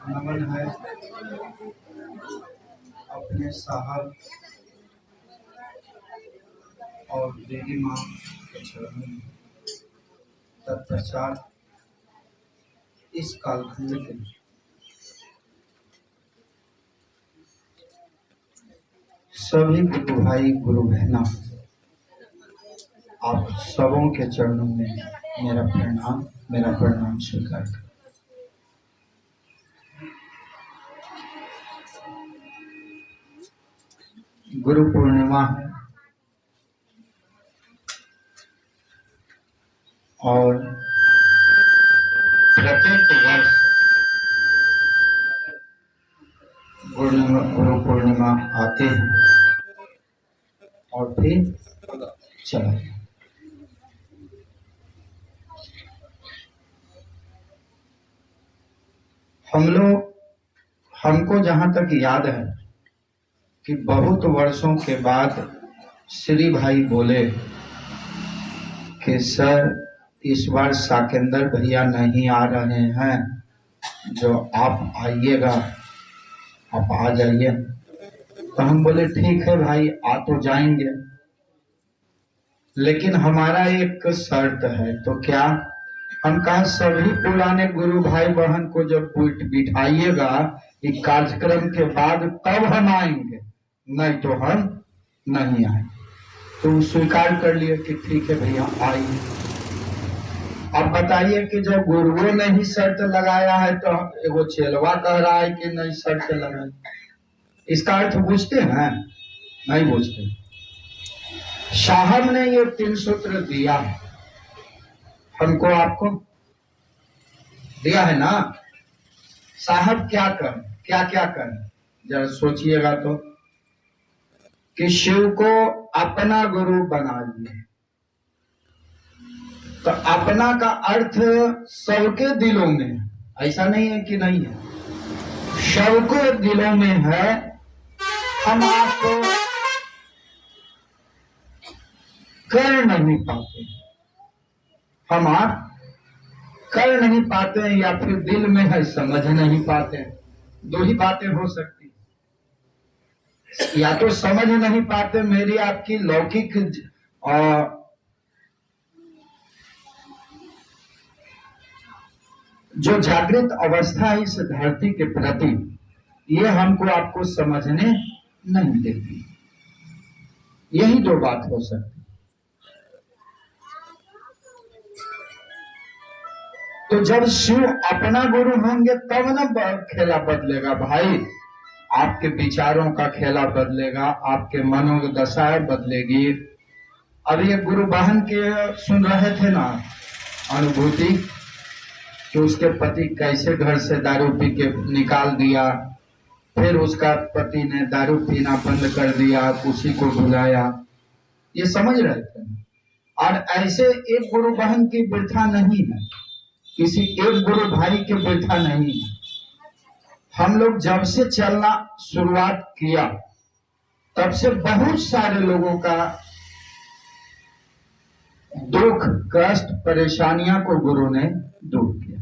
नमन है अपने साहब और देवी माँ के चरणों में तत्पश्चात इस कालखंड के सभी गुरु भाई गुरु बहना आप सबों के चरणों में मेरा प्रणाम स्वीकार करें। गुरु पूर्णिमा है और प्रत्येक वर्ष गुरु पूर्णिमा आते हैं और फिर चला जाता। हमको जहां तक याद है कि बहुत वर्षों के बाद श्री भाई बोले कि सर इस बार साकेंद्र भैया नहीं आ रहे हैं, जो आप आइएगा, आप आ जाइए। तो हम बोले ठीक है भाई, आ तो जाएंगे, लेकिन हमारा एक शर्त है। तो क्या? हम कहा सभी पुराने गुरु भाई बहन को जब बिठाइएगा इस कार्यक्रम के बाद तब हम आएंगे, नहीं तो हम नहीं आए। तो स्वीकार कर लिए कि ठीक है भैया आइए। अब बताइए कि जब गुरुओं ने ही शर्त लगाया है तो वो चेलवा कह रहा है कि नहीं शर्त लगाई, इसका अर्थ पूछते हैं? नहीं पूछते। साहब ने ये 3 सूत्र दिया है हमको, आपको दिया है ना। साहब क्या करें, क्या क्या करें, जरा सोचिएगा तो। कि शिव को अपना गुरु बना लिए। तो अपना का अर्थ सबके दिलों में, ऐसा नहीं है कि नहीं है, सबके दिलों में है। हम आपको कर नहीं पाते, हम आप कर नहीं पाते हैं, या फिर दिल में है समझ नहीं पाते हैं। 2 ही बातें हो सकती, या तो समझ नहीं पाते मेरी आपकी लौकिक और जो जागृत अवस्था है इस धरती के प्रति, ये हमको आपको समझने नहीं देती। यही 2 बात हो सकती। तो जब शिव अपना गुरु होंगे तब ना खेला बदलेगा भाई, आपके विचारों का खेला बदलेगा, आपके मनोदशा बदलेगी। अब ये गुरु बहन के सुन रहे थे ना अनुभूति, कि उसके पति कैसे घर से दारू पी के निकाल दिया, फिर उसका पति ने दारू पीना बंद कर दिया, उसी को बुलाया। ये समझ रहे थे। और ऐसे एक गुरु बहन की वृथा नहीं है, किसी एक गुरु भाई की वृथा नहीं है। हम लोग जब से चलना शुरुआत किया तब से बहुत सारे लोगों का दुख, कष्ट, परेशानियां को गुरु ने दूर किया।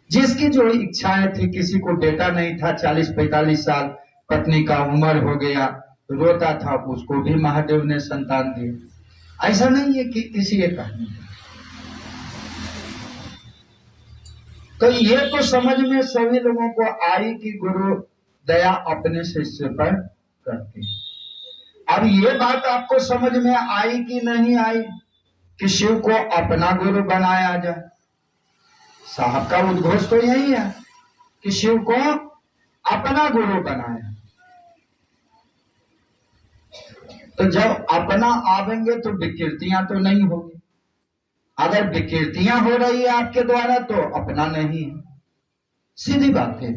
जिसकी जो इच्छाएं थी, किसी को बेटा नहीं था, 40-45 साल पत्नी का उम्र हो गया, रोता था, उसको भी महादेव ने संतान दी। ऐसा नहीं है कि किसी एक कहानी। तो ये तो समझ में सभी लोगों को आई कि गुरु दया अपने शिष्य पर करती। अब ये बात आपको समझ में आई कि नहीं आई कि शिव को अपना गुरु बनाया जाए? साहब का उद्घोष तो यही है कि शिव को अपना गुरु बनाया। तो जब अपना आवेंगे तो विकृतियां तो नहीं होगी। अगर विकृतियां हो रही है आपके द्वारा तो अपना नहीं है। सीधी बात है,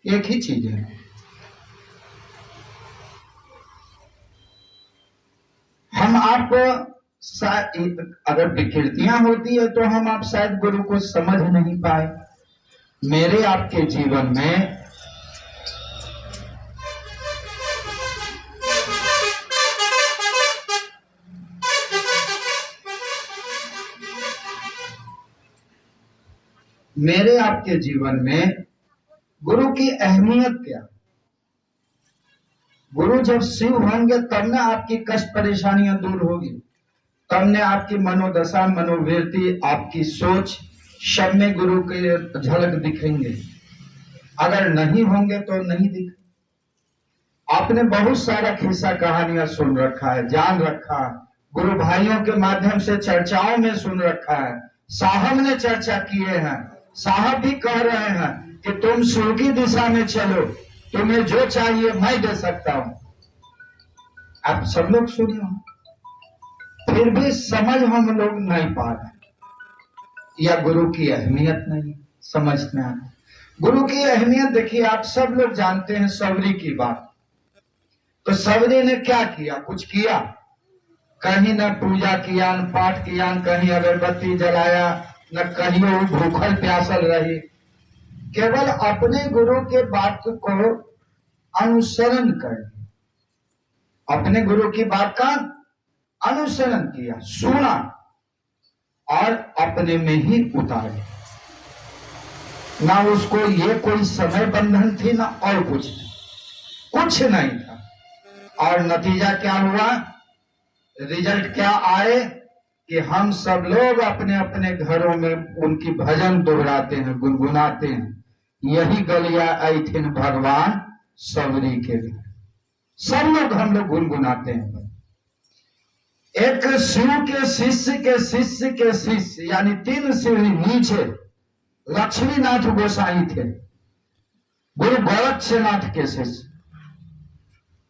एक ही चीज है। हम आप अगर विकृतियां होती है तो हम आप शायद गुरु को समझ नहीं पाए। मेरे आपके जीवन में मेरे आपके जीवन में गुरु की अहमियत क्या? गुरु जब शिव होंगे तब ना आपकी कष्ट परेशानियां दूर होगी, तब ने आपकी मनोदशा, मनोवृत्ति, आपकी सोच सब में गुरु के झलक दिखेंगे। अगर नहीं होंगे तो नहीं दिख। आपने बहुत सारा किस्सा कहानियां सुन रखा है, जान रखा है, गुरु भाइयों के माध्यम से चर्चाओं में सुन रखा है, साहब ने चर्चा किए हैं, साहब भी कह रहे हैं कि तुम शिव की दिशा में चलो, तुम्हें जो चाहिए मैं दे सकता हूं। आप सब लोग सुने हो, फिर भी समझ हम लोग नहीं पा रहे, या गुरु की अहमियत नहीं समझ में आ रही। गुरु की अहमियत देखिए, आप सब लोग जानते हैं सबरी की बात। तो सबरी ने क्या किया? कुछ किया? कहीं न पूजा किया, न पाठ किया, न कहीं अगरबत्ती जलाया, न कहीं वो भूखल प्यासल रही। केवल अपने गुरु के बात को अनुसरण कर, अपने गुरु की बात का अनुसरण किया, सुना और अपने में ही उतारे। ना उसको ये कोई समय बंधन थी, ना और कुछ नहीं था। और नतीजा क्या हुआ? रिजल्ट क्या आए कि हम सब लोग अपने अपने घरों में उनकी भजन दोहराते हैं, गुनगुनाते हैं। यही गलिया आई थी भगवान सबरी के लिए, सब लोग हम लोग गुनगुनाते हैं। एक शिव के शिष्य के शिष्य के शिष्य, यानी 3 सीढ़ी नीचे लक्ष्मीनाथ गोसाई थे, गुरु गोरक्षनाथ के शिष्य।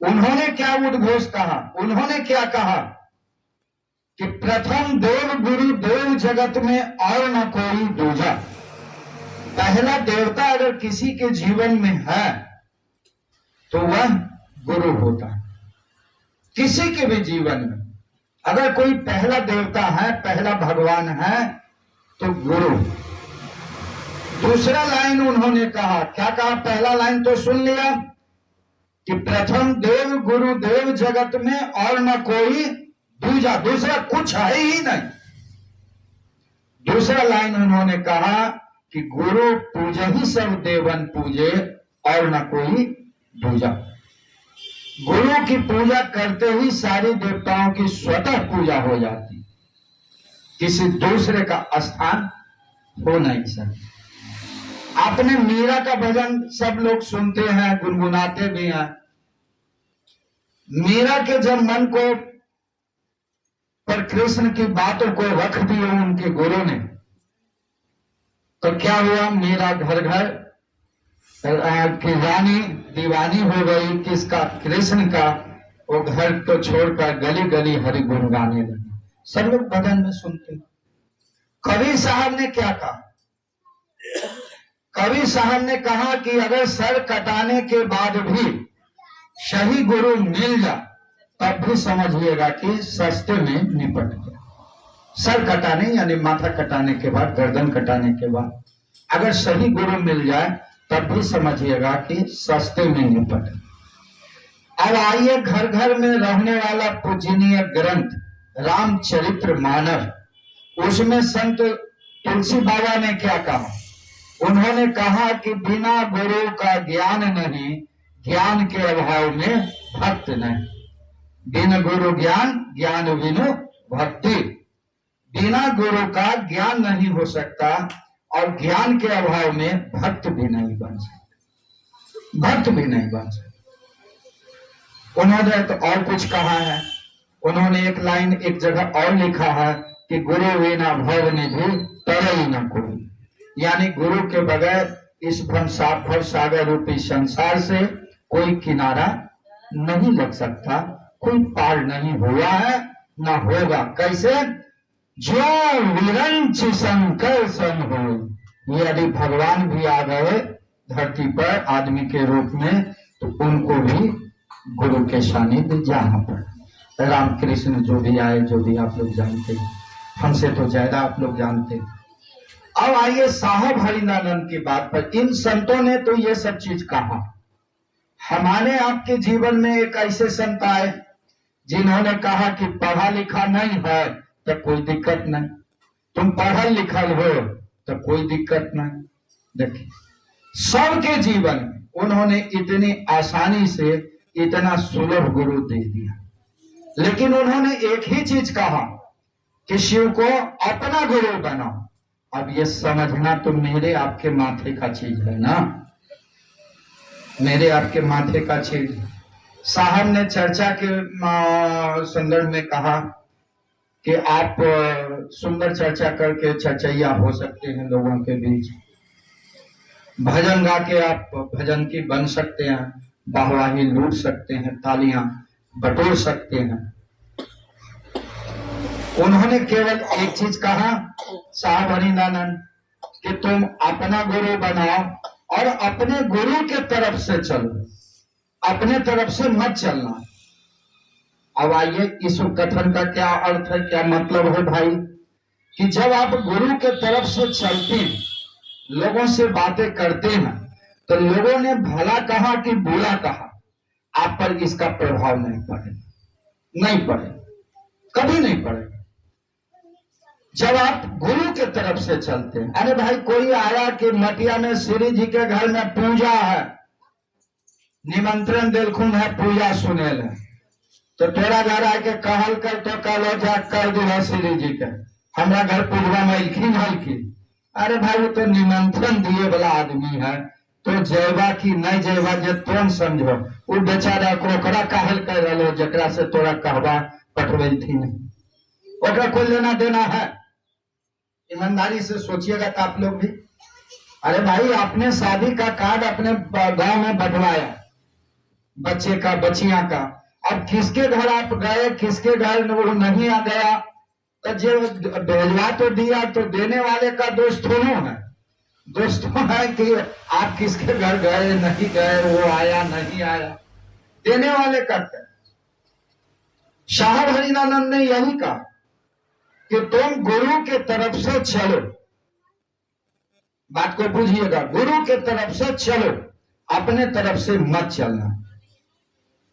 उन्होंने क्या उद्घोष कहा? उन्होंने क्या कहा कि प्रथम देव गुरु देव जगत में और न कोई दूजा। पहला देवता अगर किसी के जीवन में है तो वह गुरु होता है। किसी के भी जीवन में अगर कोई पहला देवता है, पहला भगवान है, तो गुरु। दूसरा लाइन उन्होंने कहा, क्या कहा? पहला लाइन तो सुन लिया कि प्रथम देव गुरु देव जगत में और न कोई दूजा, दूसरा कुछ है ही नहीं। दूसरा लाइन उन्होंने कहा कि गुरु पूजे ही सब देवन पूजे और न कोई दूजा। गुरु की पूजा करते ही सारी देवताओं की स्वतः पूजा हो जाती, किसी दूसरे का स्थान हो नहीं सकता। आपने मीरा का भजन सब लोग सुनते हैं, गुनगुनाते भी हैं। मीरा के जब मन को पर कृष्ण की बातों को रख दिया उनके गुरु ने, तो क्या हुआ? मीरा घर घर की रानी दीवानी हो गई, किसका? कृष्ण का। वो घर को छोड़कर गली गली हरि गुण गाने लगे। सब लोग भजन में सुनते। कवि साहब ने क्या कहा? कवि साहब ने कहा कि अगर सर कटाने के बाद भी सही गुरु मिल जाए तब भी समझिएगा कि सस्ते में निपट गया। सर कटाने यानी माथा कटाने के बाद, गर्दन कटाने के बाद अगर सही गुरु मिल जाए तब भी समझिएगा कि सस्ते में निपट। अब आइए, घर घर में रहने वाला पूजनीय ग्रंथ रामचरितमानस, उसमें संत तुलसी बाबा ने क्या कहा? उन्होंने कहा कि बिना गुरु का ज्ञान नहीं, ज्ञान के अभाव में भक्त नहीं। बिन गुरु ज्ञान, ज्ञान बिनु भक्ति। बिना गुरु का ज्ञान नहीं हो सकता और ज्ञान के अभाव में भक्त भी नहीं बन सकता, भक्त भी नहीं बन सकता। उन्होंने तो और कुछ कहा है। उन्होंने एक लाइन एक जगह और लिखा है कि गुरु बिना भव निधि तरई न कोई, यानी गुरु के बगैर इस भव सागर रूपी संसार से कोई किनारा नहीं लग सकता, कोई पार नहीं हुआ है, ना होगा। कैसे? जो विरंच शंकर सन हो। यदि भगवान भी आ गए धरती पर आदमी के रूप में तो उनको भी गुरु के सानिध्य जाना पड़ा। रामकृष्ण जो भी आए, जो भी आप लोग जानते हैं, हमसे तो ज्यादा आप लोग जानते हैं। अब आइए साहब हरिनानंद की बात पर। इन संतों ने तो ये सब चीज कहा। हमारे आपके जीवन में एक ऐसे संत आए जिन्होंने कहा कि पढ़ा लिखा नहीं है तो कोई दिक्कत नहीं, तुम पढ़ल लिखल हो तो कोई दिक्कत नहीं। देखिए सबके जीवन में उन्होंने इतनी आसानी से इतना सुलभ गुरु दे दिया, लेकिन उन्होंने एक ही चीज कहा कि शिव को अपना गुरु बनाओ। अब ये समझना तो मेरे आपके माथे का चीज है ना, मेरे आपके माथे का चीज। साहब ने चर्चा के संदर्भ में कहा कि आप सुंदर चर्चा करके चर्चैया हो सकते हैं लोगों के बीच, भजन गा के आप भजन की बन सकते हैं, वाहवाही लूट सकते हैं, तालियां बटोर सकते हैं। उन्होंने केवल एक चीज कहा साहब हरिनानंद कि तुम अपना गुरु बनाओ और अपने गुरु के तरफ से चलो, अपने तरफ से मत चलना। अब आइए इस कथन का क्या अर्थ है, क्या मतलब है भाई, कि जब आप गुरु के तरफ से चलते हैं, लोगों से बातें करते हैं, तो लोगों ने भला कहा कि बुरा कहा, आप पर इसका प्रभाव नहीं पड़े, नहीं पड़े, कभी नहीं पड़े। जब आप गुरु के तरफ से चलते हैं, अरे भाई कोई आया कि मटिया में श्री जी के घर में पूजा है, निमंत्रण दिलखुन है, पूजा सुनेल है, तो तोरा घर आके कहल कर तो कलो जा कर दो श्री जी के हमरा घर पूजवा में इलखिन हलखिन। अरे भाई वो तो निमंत्रण दिए वाला आदमी है, तो जयवा की नहीं जयवा जे तुम समझो, वो बेचारा ओकरा कहल कर रहो जकरा से तोरा कहवा पठवेलथिन, ओकरा कोई लेना देना है? ईमानदारी से सोचिएगा तो आप लोग भी। अरे भाई आपने शादी का कार्ड अपने गांव में बंटवाया, बच्चे का बच्चियां का, अब किसके घर आप गए, किसके घर वो नहीं आ गया, तो जो भेजवा तो दिया, तो देने वाले का दोष थोड़ा है, दोष तो है कि आप किसके घर गए नहीं गए, वो आया नहीं आया, देने वाले करते। साहब हरिनानंद ने यही कहा कि तुम गुरु के तरफ से चलो, बात को बुझिएगा, गुरु के तरफ से चलो, अपने तरफ से मत चलना।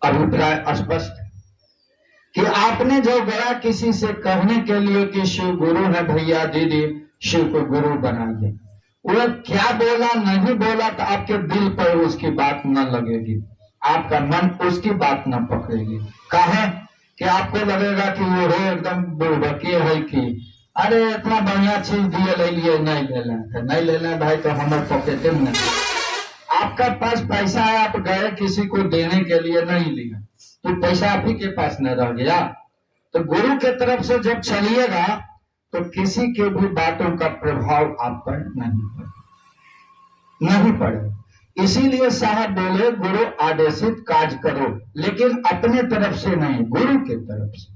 अभिप्राय स्पष्ट है कि आपने जो गया किसी से कहने के लिए कि शिव गुरु है भैया दीदी, शिव को गुरु बनाइए, वो क्या बोला नहीं बोला तो आपके दिल पर उसकी बात न लगेगी, आपका मन उसकी बात न पकड़ेगी। काहे कि आपको लगेगा कि वो हो एकदम बुड़बके है कि अरे इतना बढ़िया चीज दिए ले लिए, नहीं ले लें, नहीं ले लें भाई तो हमारे पॉकेट में नहीं। आपका पास पैसा है, आप गए किसी को देने के लिए, नहीं लिया तो पैसा आप ही के पास न रह गया। तो गुरु के तरफ से जब चलिएगा तो किसी के भी बातों का प्रभाव आप पर नहीं पड़े। इसीलिए साहब बोले गुरु आदेशित कार्य करो, लेकिन अपने तरफ से नहीं, गुरु के तरफ से।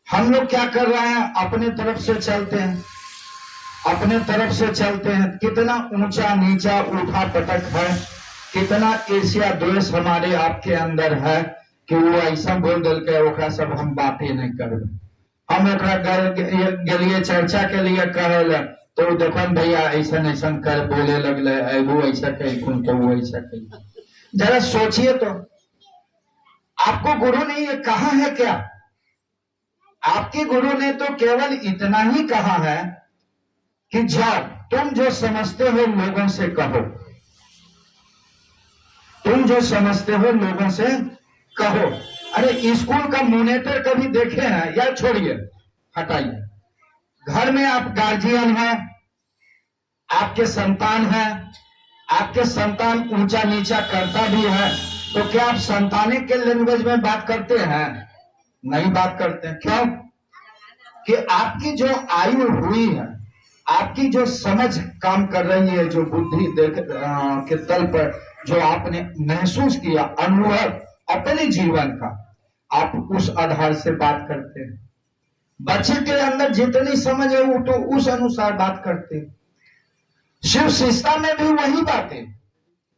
हम लोग क्या कर रहे हैं, अपने तरफ से चलते हैं, अपने तरफ से चलते हैं, कितना ऊंचा नीचा उठा पटक है, कितना ईर्ष्या द्वेष हमारे आपके अंदर है कि वो ऐसा बोल दिल के ओकरा सब हम बातें नहीं करबे। हम ओकरा गलिए चर्चा के लिए कहल तो देखो भैया ऐसा ऐसा कर बोले लगले, वो ऐसा कही तो वो ऐसा कही। जरा सोचिए तो, आपको गुरु ने ये कहा है क्या? आपके गुरु ने तो केवल इतना ही कहा है कि जाओ तुम जो समझते हो लोगों से कहो, तुम जो समझते हो लोगों से कहो। अरे स्कूल का मॉनिटर कभी देखे हैं? या छोड़िए हटाइए, घर में आप गार्जियन हैं, आपके संतान हैं, आपके संतान ऊंचा नीचा करता भी है, तो क्या आप संताने के लैंग्वेज में बात करते हैं? नहीं बात करते हैं। क्यों? कि आपकी जो आयु हुई है, आपकी जो समझ काम कर रही है, जो बुद्धि के तल पर जो आपने महसूस किया अनुभव अपने जीवन का, आप उस आधार से बात करते हैं। बच्चे के अंदर जितनी समझ है वो तो उस अनुसार बात करते हैं। शिव शिष्टा में भी वही बातें,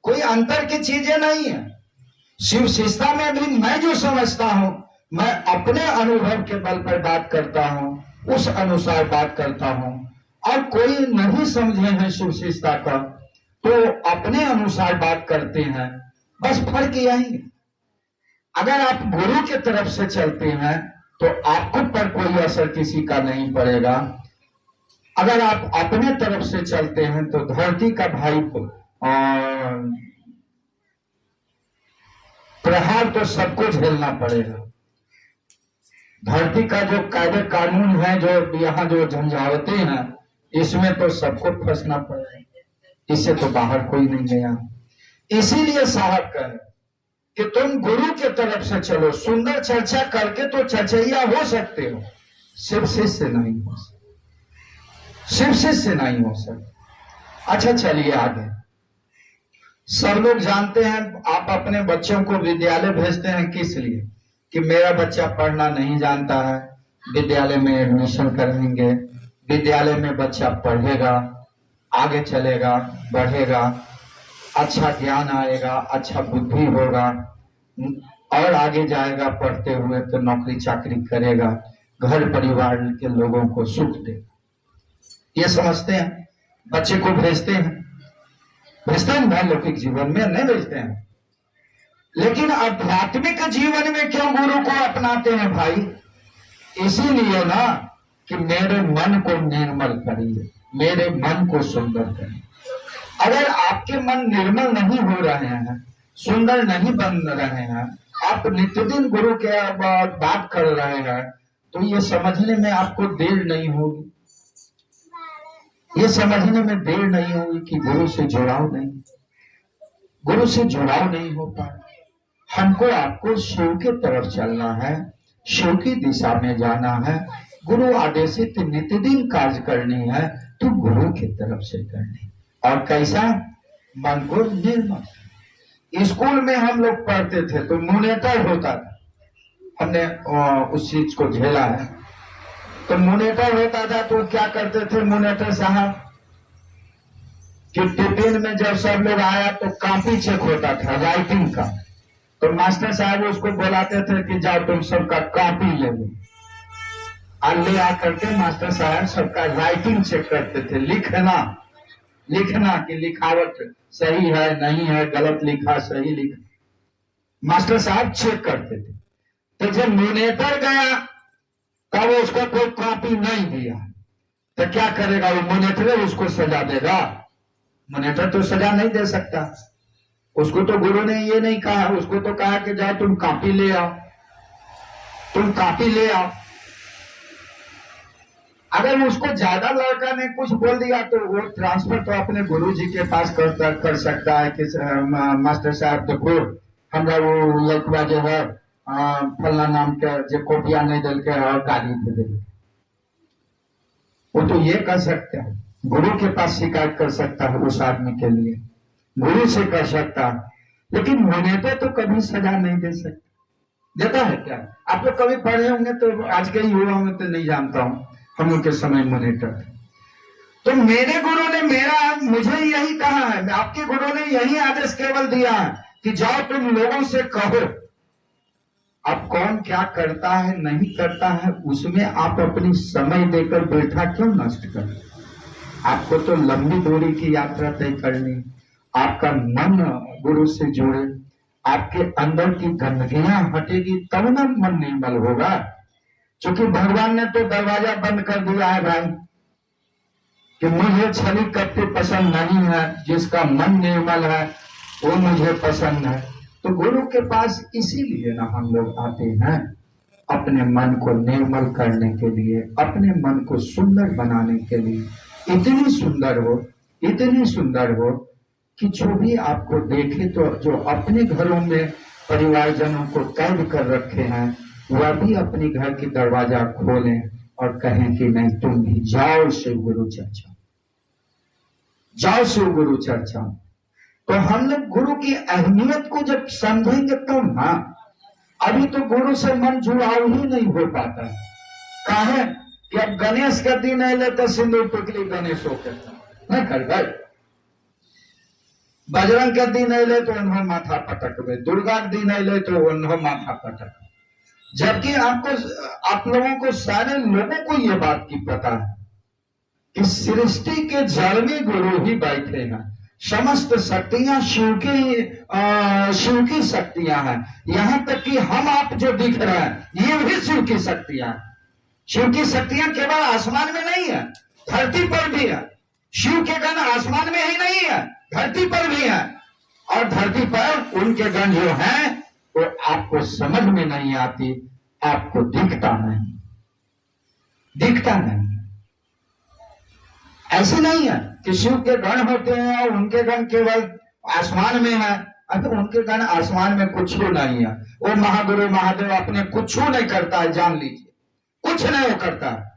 कोई अंतर की चीजें नहीं है। शिव शिष्टा में भी मैं जो समझता हूं, मैं अपने अनुभव के बल पर बात करता हूं, उस अनुसार बात करता हूं। और कोई नहीं समझे हैं शुभ शिष्टता का, तो अपने अनुसार बात करते हैं। बस फर्क यही है। अगर आप गुरु की तरफ से चलते हैं तो आपको पर कोई असर किसी का नहीं पड़ेगा। अगर आप अपने तरफ से चलते हैं तो धरती का भाई प्रहार तो सबको झेलना पड़ेगा। धरती का जो कायदे कानून है, जो यहाँ जो झंझावते हैं, इसमें तो सबको फंसना पड़ेगा। इससे तो बाहर कोई नहीं गया। इसीलिए साहब कहे कि तुम गुरु की तरफ से चलो। सुंदर चर्चा करके तो चर्चैया हो सकते हो, शिव शिष्य नहीं हो सकते, शिव शिष्य नहीं हो सकते। अच्छा चलिए आगे। सब लोग जानते हैं, आप अपने बच्चों को विद्यालय भेजते हैं किस लिए? कि मेरा बच्चा पढ़ना नहीं जानता है, विद्यालय में एडमिशन करेंगे, विद्यालय में बच्चा पढ़ेगा, आगे चलेगा, बढ़ेगा, अच्छा ज्ञान आएगा, अच्छा बुद्धि होगा, और आगे जाएगा पढ़ते हुए तो नौकरी चाकरी करेगा, घर परिवार के लोगों को सुख देगा। ये समझते हैं, बच्चे को भेजते हैं भाई, लौकिक जीवन में नहीं भेजते हैं। लेकिन आध्यात्मिक जीवन में क्यों गुरु को अपनाते हैं भाई? इसीलिए ना कि मेरे मन को निर्मल करिए, मेरे मन को सुंदर करिए। अगर आपके मन निर्मल नहीं हो रहे हैं, सुंदर नहीं बन रहे हैं, आप नित्यदिन गुरु के बात कर रहे हैं, तो ये समझने में आपको देर नहीं होगी, ये समझने में देर नहीं होगी कि गुरु से जुड़ाव नहीं, गुरु से जुड़ाव नहीं हो पाए। हमको आपको शिव की तरफ चलना है, शिव की दिशा में जाना है, गुरु आदेशित नित्यदिन कार्य करनी है तो गुरु की तरफ से करनी। और कैसा? मन को निर्मल। स्कूल में हम लोग पढ़ते थे तो मोनेटर होता था, हमने उस चीज को झेला है। तो मोनेटर होता था तो क्या करते थे मोनेटर साहब कि टिफिन में जब सब लोग आया तो कॉपी चेक होता था राइटिंग का, तो मास्टर साहब उसको बुलाते थे कि जाओ तुम सबका कॉपी ले लो, और ले आकर के मास्टर साहब सबका राइटिंग चेक करते थे, लिखना कि लिखावट सही है नहीं है, गलत लिखा सही लिखा, मास्टर साहब चेक करते थे। तो जब मोनेटर गया तब उसको कोई कॉपी नहीं दिया तो क्या करेगा वो मोनेटर? उसको सजा देगा? मोनेटर तो सजा नहीं दे सकता। उसको तो गुरु ने ये नहीं कहा, उसको तो कहा कि जाओ तुम कॉपी ले आओ, तुम कॉपी ले आओ। अगर उसको ज्यादा लड़का ने कुछ बोल दिया तो वो ट्रांसफर तो अपने गुरु जी के पास कर सकता है कि मास्टर साहब देखो हमरा वो लड़का जो है फलना नाम के जो कॉपिया नहीं दिल के और गाली दे दे, वो तो ये कर सकता है, गुरु के पास शिकायत कर सकता है उस आदमी के लिए, गुरु से कर सकता है। लेकिन मोनेटर तो कभी सजा नहीं दे सकता। देता है क्या? आप लोग कभी पढ़े होंगे तो, आज के युवाओं में तो नहीं जानता हूं, हम लोग के समय मोनेटर। तो मेरे गुरु ने मुझे यही कहा है, आपके गुरु ने यही आदेश केवल दिया है कि जाओ तुम लोगों से कहो। अब कौन क्या करता है नहीं करता है उसमें आप अपनी समय देकर बैठा क्यों नष्ट कर? आपको तो लंबी दूरी की यात्रा तय करनी, आपका मन गुरु से जुड़े, आपके अंदर की गंदगियां हटेगी तब ना मन निर्मल होगा। क्योंकि भगवान ने तो दरवाजा बंद कर दिया है भाई कि मुझे छली कपटे पसंद नहीं है, जिसका मन निर्मल है वो मुझे पसंद है। तो गुरु के पास इसीलिए ना हम लोग आते हैं, अपने मन को निर्मल करने के लिए, अपने मन को सुंदर बनाने के लिए। इतनी सुंदर हो कि जो भी आपको देखे तो जो अपने घरों में परिवारजनों को कैद कर रखे हैं वह भी अपने घर की दरवाजा खोलें और कहें कि नहीं तुम भी जाओ शिव गुरु चर्चा, जाओ शिव गुरु चर्चा। तो हम लोग गुरु की अहमियत को जब समझेंगे तब ना। अभी तो गुरु से मन जुड़ाव ही नहीं हो पाता है। कहा है कि अब गणेश का दिन आए तो सिंदूर टुकली गणेश होकर नहीं कर गए, बजरंग के दिन आए तो उन्होंने माथा पटकबे, दुर्गा के दिन आए तो उन्होंने माथा पटक। जबकि आप लोगों को सारे लोगों को ये बात की पता है कि सृष्टि के जड़ में गुरु ही बैठे हैं। समस्त शक्तियां शिव की शक्तियां हैं। यहां तक कि हम आप जो दिख रहे हैं ये भी शिव की शक्तियां हैं। शिव की शक्तियां केवल आसमान में नहीं है, धरती पर भी है। शिव के गण आसमान में ही नहीं है, धरती पर भी है। और धरती पर उनके गण जो हैं वो आपको समझ में नहीं आती, आपको दिखता नहीं, दिखता नहीं। ऐसे नहीं है कि शिव के गण होते हैं और उनके गण केवल आसमान में है। अगर उनके गण आसमान में कुछ नहीं है। वो महागुरु महादेव अपने कुछ नहीं करता है, जान लीजिए, कुछ नहीं वो करता है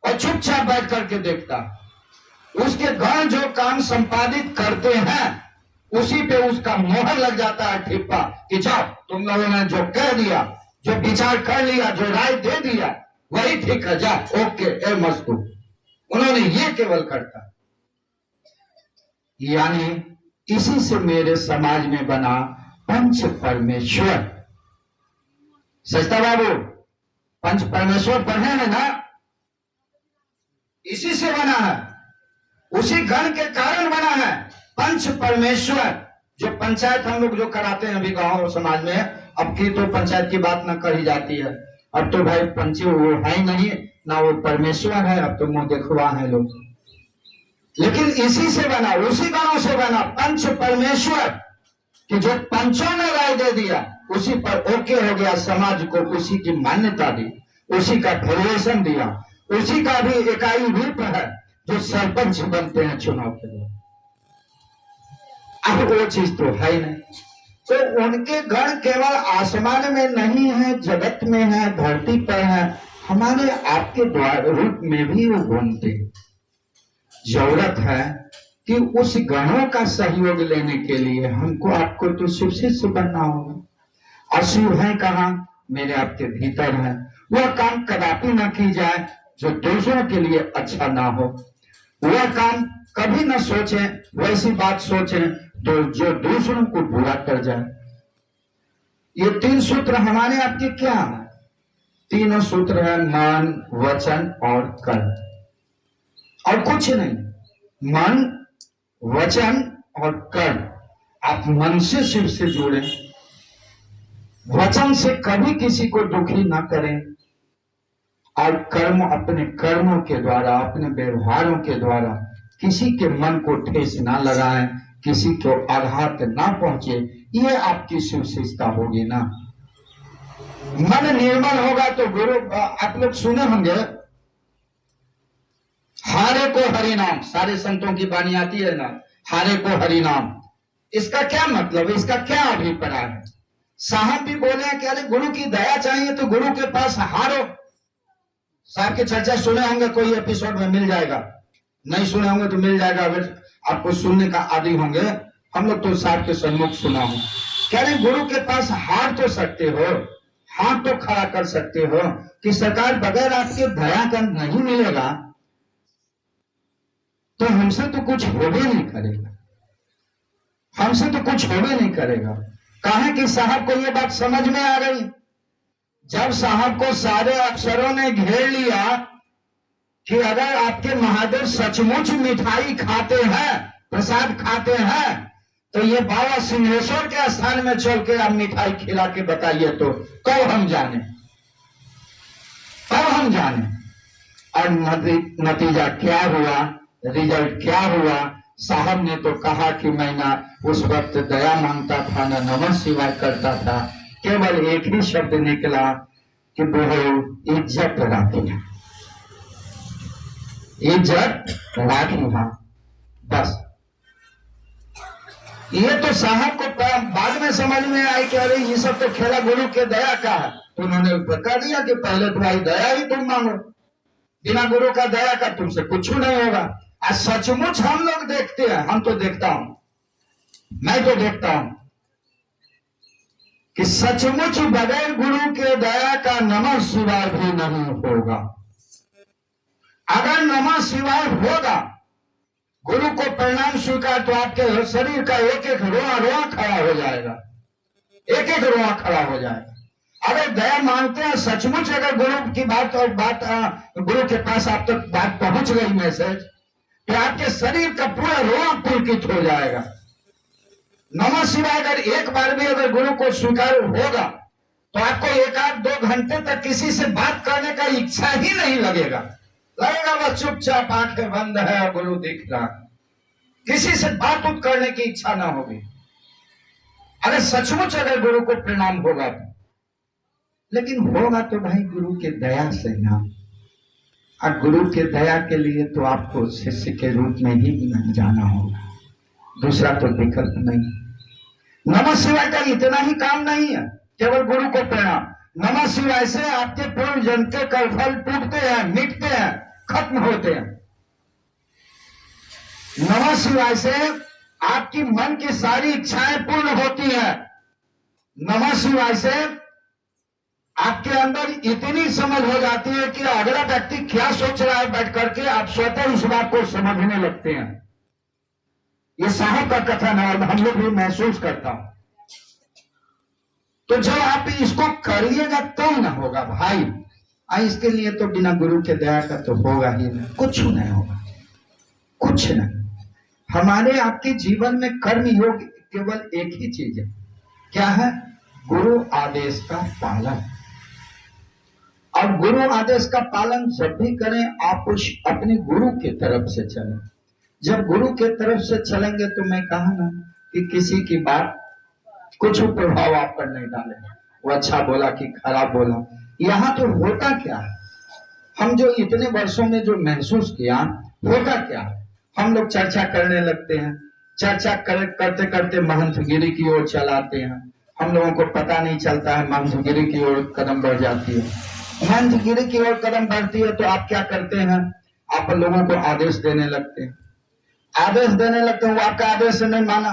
और चुपचाप बैठ करके देखता है। उसके गण जो काम संपादित करते हैं उसी पे उसका मोहर लग जाता है, ठिप्पा, कि जाओ तुम लोगों ने जो कह दिया, जो विचार कर लिया, जो राय दे दिया वही ठीक है, जाओ ओके ए मस्तू। उन्होंने ये केवल करता। यानी इसी से मेरे समाज में बना पंच परमेश्वर। सचता बाबू, पंच परमेश्वर पढ़े हैं ना, इसी से बना है, उसी गण के कारण बना है पंच परमेश्वर। जो पंचायत हम लोग जो कराते हैं अभी गांव समाज में, अब की तो पंचायत की बात ना कही जाती है। अब तो भाई पंच वो है ही नहीं ना, वो परमेश्वर है, अब तो मुंह देखवा है लोग। लेकिन इसी से बना, उसी गणों से बना पंच परमेश्वर, कि जो पंचों ने राय दे दिया उसी पर ओके हो गया। समाज को उसी की मान्यता दी, उसी का फॉर्मेशन दिया, उसी का भी इकाई रूप है जो सरपंच बनते हैं चुनाव के लिए। अब वो चीज तो है नहीं। तो उनके गण केवल आसमान में नहीं है, जगत में है, धरती पर है, हमारे आपके द्वार रूप में भी वो घूमते। जरूरत है कि उस गणों का सहयोग लेने के लिए हमको आपको तो शिव शिष्य बनना होगा। और शिव है कहाँ? मेरे आपके भीतर है। वह काम कदापि ना की जाए जो दूसरों के लिए अच्छा ना हो। वह काम कभी ना सोचे, वैसी बात सोचे तो जो दूसरों को बुरा कर जाए। ये 3 सूत्र हमारे आपके क्या है? तीनों सूत्र है मन, वचन और कर्म, और कुछ नहीं। मन, वचन और कर्म। आप मन से शिव से जुड़े, वचन से कभी किसी को दुखी ना करें, और कर्म अपने कर्मों के द्वारा, अपने व्यवहारों के द्वारा किसी के मन को ठेस ना लगाएं, किसी को आघात ना पहुंचे। ये आपकी शिवशिष्टता होगी ना। मन निर्मल होगा तो गुरु, आप लोग सुने होंगे, हारे को हरि नाम, सारे संतों की वाणी आती है ना, हारे को हरि नाम। इसका क्या मतलब, इसका क्या अभिप्राय है? साहब भी बोले हैं कि अरे गुरु की दया चाहिए तो गुरु के पास हारो। साहब की चर्चा सुने होंगे, कोई एपिसोड में मिल जाएगा, नहीं सुने होंगे तो मिल जाएगा। अगर आपको सुनने का आदि होंगे, हम लोग तो साहब के सम्मुख सुना हो। कह रहे गुरु के पास हार तो सकते हो, हाथ तो खड़ा कर सकते हो कि सरकार बगैर आपके दया का नहीं मिलेगा तो हमसे तो कुछ होबे नहीं करेगा, हमसे तो कुछ होबे नहीं करेगा। कहा कि साहब को ये बात समझ में आ गई जब साहब को सारे अफसरों ने घेर लिया कि अगर आपके महादेव सचमुच मिठाई खाते हैं, प्रसाद खाते हैं, तो ये बाबा सिंहेश्वर के स्थान में चल के आप मिठाई खिला के बताइए तो कब हम जाने, कब हम जाने। और नतीजा क्या हुआ, रिजल्ट क्या हुआ? साहब ने तो कहा कि मैं ना उस वक्त दया मांगता था, ना नमः शिवाय करता था, केवल एक ही शब्द निकला कि वो इज्जत राखी, इज्जत राखी। हाँ बस। ये तो साहब को बाद में समझ में आई कि अरे ये सब तो खेला गुरु के दया का है। तो उन्होंने बता दिया कि पहले तो भाई दया ही तुम मांगो, बिना गुरु का दया का तुमसे कुछ नहीं होगा। आज सचमुच हम लोग देखते हैं, हम तो देखता हूं, मैं तो देखता हूं कि सचमुच बगैर गुरु के दया का नमः शिवाय भी नहीं होगा। अगर नमः शिवाय होगा, गुरु को प्रणाम स्वीकार, तो आपके शरीर का एक एक रोआ रोआ खड़ा हो जाएगा, एक एक रोआ खड़ा हो जाएगा। अगर दया मांगते हैं सचमुच, अगर गुरु की बात और गुरु के पास आप तक बात पहुंच गई मैसेज, तो आपके शरीर का पूरा रोग पुलकित हो जाएगा। नमः शिवाय अगर एक बार भी अगर गुरु को स्वीकार होगा तो आपको 1-2 घंटे तक किसी से बात करने का इच्छा ही नहीं लगेगा। लगेगा वह चुपचाप आंखें बंद है, गुरु दिख रहा, किसी से बात उत करने की इच्छा ना होगी अगर सचमुच अगर गुरु को प्रणाम होगा तो। लेकिन होगा तो भाई गुरु के दया से ना, और गुरु के दया के लिए तो आपको शिष्य के रूप में ही जाना होगा, दूसरा तो विकल्प नहीं। नमः शिवाय का इतना ही काम नहीं है केवल गुरु को प्रणाम। नमः शिवाय से आपके पूर्व जन्म के कर्मफल टूटते हैं, मिटते हैं, खत्म होते हैं। नमः शिवाय से आपकी मन की सारी इच्छाएं पूर्ण होती हैं। नमः शिवाय से आपके अंदर इतनी समझ हो जाती है कि अगला व्यक्ति क्या सोच रहा है बैठ करके आप स्वतः उस बात को समझने लगते हैं। ये साहब का कथन है और हम लोग भी महसूस करता हूं। तो जब आप इसको करिएगा तो ना होगा भाई। इसके लिए तो बिना गुरु के दया का तो होगा ही नहीं, कुछ नहीं होगा, कुछ नहीं। हमारे आपके जीवन में कर्म योग केवल एक ही चीज है, क्या है? गुरु आदेश का पालन। और गुरु आदेश का पालन जब भी करें आप उस अपने गुरु की तरफ से चलें। जब गुरु के तरफ से चलेंगे तो मैं कहा ना कि किसी की बात कुछ प्रभाव आप पर नहीं डालेगा, वो अच्छा बोला कि खराब बोला। यहाँ तो होता क्या है, हम जो इतने वर्षों में जो महसूस किया, होता क्या है, हम लोग चर्चा करने लगते हैं, चर्चा करते करते महंतगिरी की ओर चलाते हैं। हम लोगों को पता नहीं चलता है महंतगिरी की ओर कदम बढ़ जाती है। महंतगिरी की ओर कदम बढ़ती है तो आप क्या करते हैं, आप लोगों को आदेश देने लगते हैं। आदेश देने लगते हैं, वो आपका आदेश नहीं माना,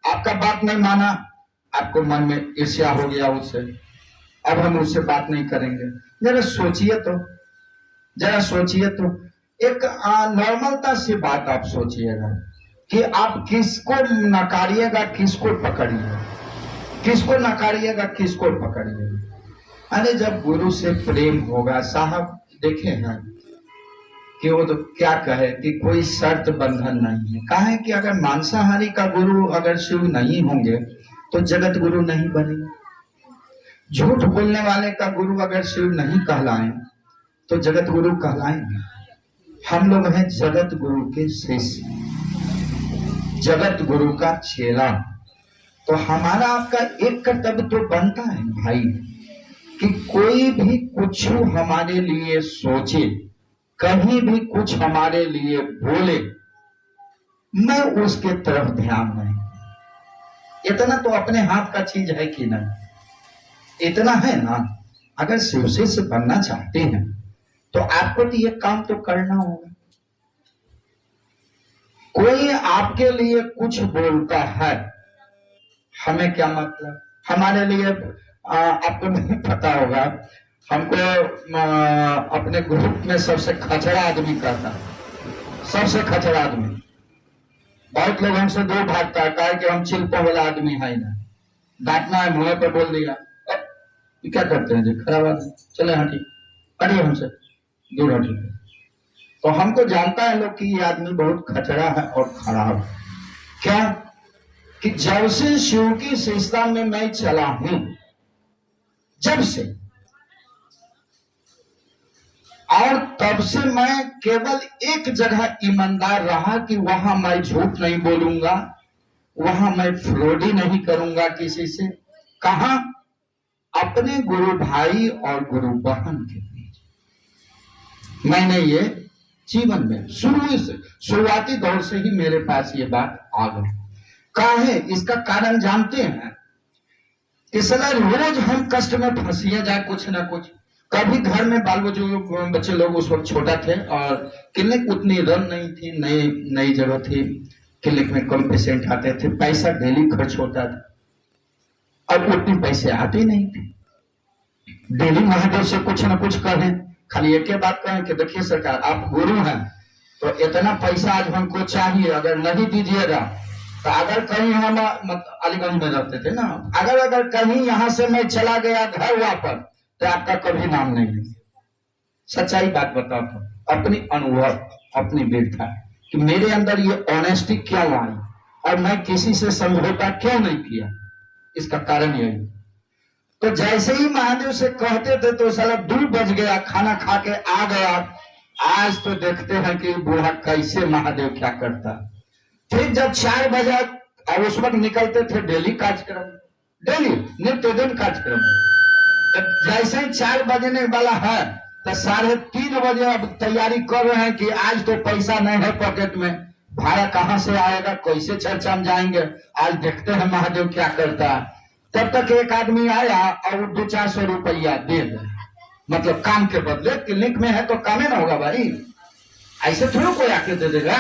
आपका बात नहीं माना, आपको मन में ईर्ष्या हो गया उससे, अब हम उससे बात नहीं करेंगे। जरा सोचिए तो, जरा सोचिए तो, एक नॉर्मलता से बात आप सोचिएगा कि आप किसको नकारिएगा, किसको पकड़िएगा, किसको नकारिएगा, किसको पकड़िएगा। अरे जब गुरु से प्रेम होगा, साहब देखे हैं कि वो तो क्या कहे कि कोई शर्त बंधन नहीं है। कहा है कि अगर मांसाहारी का गुरु अगर शिव नहीं होंगे तो जगत गुरु नहीं बनेंगे। झूठ बोलने वाले का गुरु अगर शिव नहीं कहलाएं तो जगत गुरु कहलाएंगे। हम लोग हैं जगत गुरु के शिष्य, जगत गुरु का चेला। तो हमारा आपका एक कर्तव्य तो बनता है भाई कि कोई भी कुछ हमारे लिए सोचे, कहीं भी कुछ हमारे लिए बोले, मैं उसके तरफ ध्यान नहीं। इतना तो अपने हाथ का चीज है कि नहीं, इतना है ना। अगर शिव शिष्य बनना चाहते हैं तो आपको तो ये काम तो करना होगा। कोई आपके लिए कुछ बोलता है, हमें क्या मतलब, हमारे लिए आपको नहीं पता होगा, हमको अपने ग्रुप में सबसे खचड़ा आदमी कहता है, सबसे खचड़ा आदमी। बहुत लोग हमसे दूर भागता है, कहा कि हम चिल्पों वाला आदमी है ना, डांटना है मुंह पे बोल दिया, क्या करते हैं जी, खराब आदमी, चले हटी, हटिए हमसे दूर हटिए। तो हमको जानता है लोग कि ये आदमी बहुत खचड़ा है और खराब है। क्या कि जब से शिव की शिष्टता में मैं चला हूं, जब से, और तब से मैं केवल एक जगह ईमानदार रहा कि वहां मैं झूठ नहीं बोलूंगा, वहां मैं फ्रॉडी नहीं करूंगा किसी से। कहां? अपने गुरु भाई और गुरु बहन के बीच। मैंने ये जीवन में शुरुआती दौर से ही मेरे पास ये बात आ गई। काहे? इसका कारण जानते हैं, इसलिए रोज हम कष्ट में फंसिए जाए कुछ ना कुछ। कभी घर में बाल बच्चे लोग उस वक्त छोटा थे और क्लिनिक उतनी रन नहीं थी, नई जगह थी, क्लिनिक में कम पेशेंट आते थे, पैसा डेली खर्च होता था और उतने पैसे आते नहीं थे। डेली महादेव से कुछ ना कुछ कहें, खाली एक ही बात कहें कि देखिए सरकार आप गुरु हैं तो इतना पैसा आज हमको चाहिए, अगर नहीं दीजिएगा तो अगर कहीं हम अलीगंज में रहते थे ना, अगर कहीं यहाँ से मैं चला गया घर वापस, तो आपका कभी नाम नहीं है। सच्चाई बात बताओ तो, अपनी अनुभव, अपनी वीरता, कि मेरे अंदर ये ऑनेस्टी क्यों आई और मैं किसी से समझौता क्यों नहीं किया, इसका कारण यही। तो जैसे ही महादेव से कहते थे तो साला 2 बज गया, खाना खा के आ गया। आज तो देखते हैं कि बूढ़ा कैसे महादेव क्या करता। फिर जब 4 बजा और उस वक्त निकलते थे डेली कार्यक्रम, डेली नित्य दिन कार्यक्रम। जैसे ही 4 बजने वाला है तो 3:30 बजे अब तैयारी कर रहे हैं कि आज तो पैसा नहीं है पॉकेट में, भाड़ा कहां से आएगा, कैसे चर्चा में जाएंगे, आज देखते हैं महादेव क्या करता है। तब तक एक आदमी आया और 200-400 रुपया दे दे, मतलब काम के बदले, क्लिनिक में है तो काम ही ना होगा भाई, ऐसे थोड़ा कोई आके दे देगा।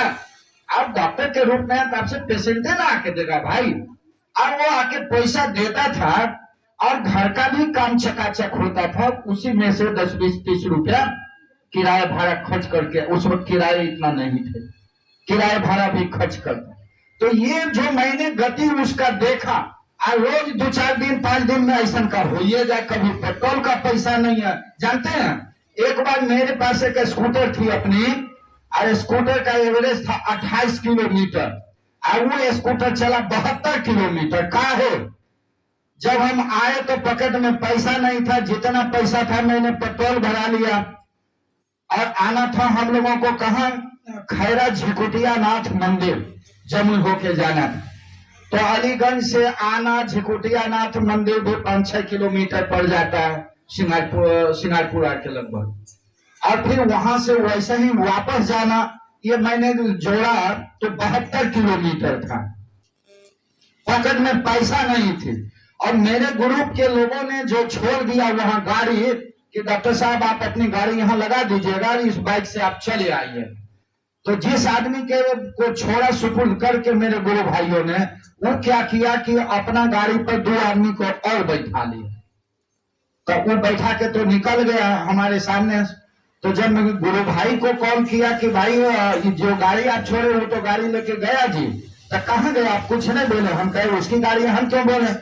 आप डॉक्टर के रूप में आपसे पेशेंट ना आके देगा भाई। और वो आके पैसा देता था और घर का भी काम चकाचक होता था, उसी में से 10, 20, 30 रुपया किराया भाड़ा खर्च करके, उस वक्त किराए इतना नहीं थे, किराया भाड़ा भी खर्च करता। तो ये जो मैंने गति उसका देखा, और रोज 2-4 दिन 5 दिन में ऐसा का हो जाए, कभी पेट्रोल का पैसा नहीं है। जानते हैं, एक बार मेरे पास एक स्कूटर थी अपनी, और स्कूटर का एवरेज था 28 किलोमीटर, और वो स्कूटर चला 72 किलोमीटर। का है, जब हम आए तो पॉकेट में पैसा नहीं था, जितना पैसा था मैंने पेट्रोल भरा लिया, और आना था हम लोगों को कहा, खैरा झिकुटिया नाथ मंदिर जमुई होके जाना। तो अलीगंज से आना झिकुटिया नाथ मंदिर भी 5-6 किलोमीटर पड़ जाता है, सिंगारपुरा के लगभग, और फिर वहां से वैसे ही वापस जाना, ये मैंने जोड़ा तो 72 किलोमीटर था। पॉकेट में पैसा नहीं थी, और मेरे ग्रुप के लोगों ने जो छोड़ दिया वहां गाड़ी कि डॉक्टर साहब आप अपनी गाड़ी यहाँ लगा दीजिएगा, इस बाइक से आप चले आइए। तो जिस आदमी के को छोड़ा सुपुर्द करके मेरे गुरु भाइयों ने, वो क्या किया कि अपना गाड़ी पर 2 आदमी को और बैठा लिया। तो वो बैठा के तो निकल गया हमारे सामने। तो जब मैं गुरु भाई को कॉल किया कि भाई जो गाड़ी आप छोड़े वो तो गाड़ी लेके गया जी, तो कहाँ गया, आप कुछ नहीं बोले। हम कहे उसकी गाड़ी है, हम क्यों बोले,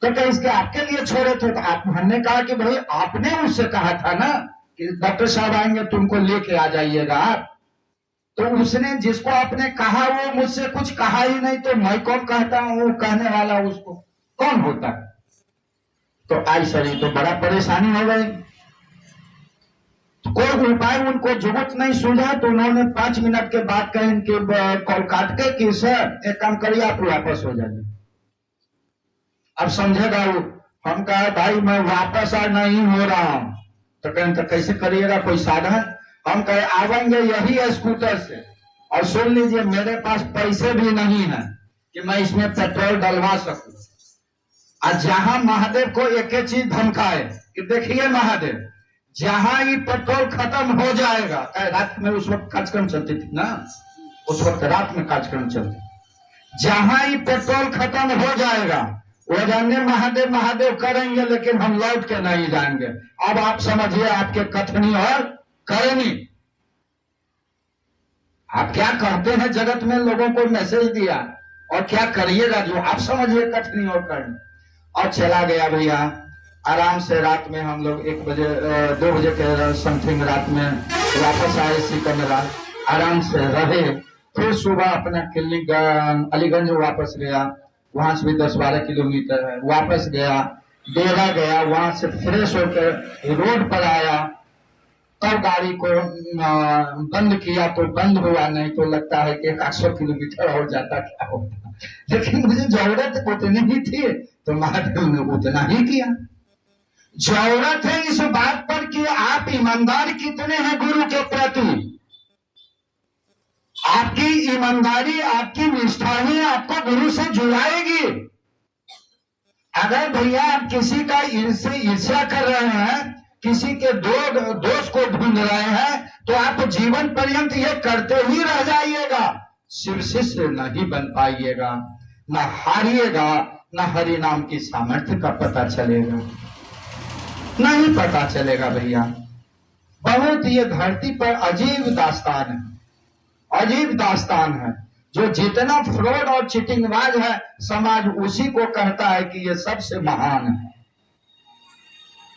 तो कहे इसके आपके लिए छोड़े थे। तो आप, हमने कहा कि भाई आपने उससे कहा था ना कि डॉक्टर साहब आएंगे तुमको लेके आ जाइएगा आप। तो उसने, जिसको आपने कहा वो मुझसे कुछ कहा ही नहीं, तो मैं कौन कहता हूँ, वो कहने वाला उसको कौन होता है। तो आई सर, तो बड़ा परेशानी हो गई। तो कोई उपाय उनको जुगत नहीं सूझा, तो उन्होंने 5 मिनट के बाद कहे इनके कॉल काट के कि सर एक काम करिए, आप वापस हो जाइए। अब समझेगा वो, हम कहा भाई मैं वापस आ नहीं हो रहा हूं। तो कहें तो कैसे करिएगा, कोई साधन। हम कहे आवेंगे यही स्कूटर से, और सुन लीजिए मेरे पास पैसे भी नहीं है कि मैं इसमें पेट्रोल डलवा सकूं। और जहां महादेव को एक ही चीज धमकाए कि देखिए महादेव, जहां ही पेट्रोल खत्म हो जाएगा, रात में उस वक्त कार्यक्रम चलती थी ना, उस वक्त रात में कार्यक्रम चलते, जहां ही पेट्रोल खत्म हो जाएगा वो जाने महादेव महादेव करेंगे, लेकिन हम लौट के नहीं जाएंगे। अब आप समझिए आपके कथनी और करनी, आप क्या कहते हैं जगत में, लोगों को मैसेज दिया और क्या करिएगा, जो आप समझिए कथनी और करनी। और चला गया भैया आराम से। रात में हम लोग 1 बजे 2 बजे के समथिंग रात में वापस आए सिकंदरा, आराम से रहे। फिर सुबह अपना क्लिनिक अलीगंज वापस गया, वहां से भी 10-12 किलोमीटर है, वापस गया, डेरा गया, वहां से फ्रेश होकर रोड पर आया। तब गाड़ी को बंद किया तो बंद हुआ, नहीं तो लगता है कि 800 किलोमीटर और जाता क्या होता। लेकिन मुझे जरूरत उतनी ही थी तो महादेव ने उतना ही किया। जरूरत है इस बात पर कि आप ईमानदार कितने हैं गुरु के प्रति। आपकी ईमानदारी, आपकी निष्ठा ही आपको गुरु से जुड़ाएगी। अगर भैया आप किसी का ईर्ष्या कर रहे हैं, किसी के दोष को ढूंढ रहे हैं, तो आप जीवन पर्यंत ये करते ही रह जाइएगा, शिव शिष्य नहीं बन पाइएगा, न हारिएगा, न हरि नाम की सामर्थ्य का पता चलेगा, नहीं पता चलेगा भैया। बहुत ये धरती पर अजीब दास्तान है, अजीब दास्तान है। जो जितना फ्रॉड और चिटिंगबाज है समाज उसी को कहता है कि ये सबसे महान है।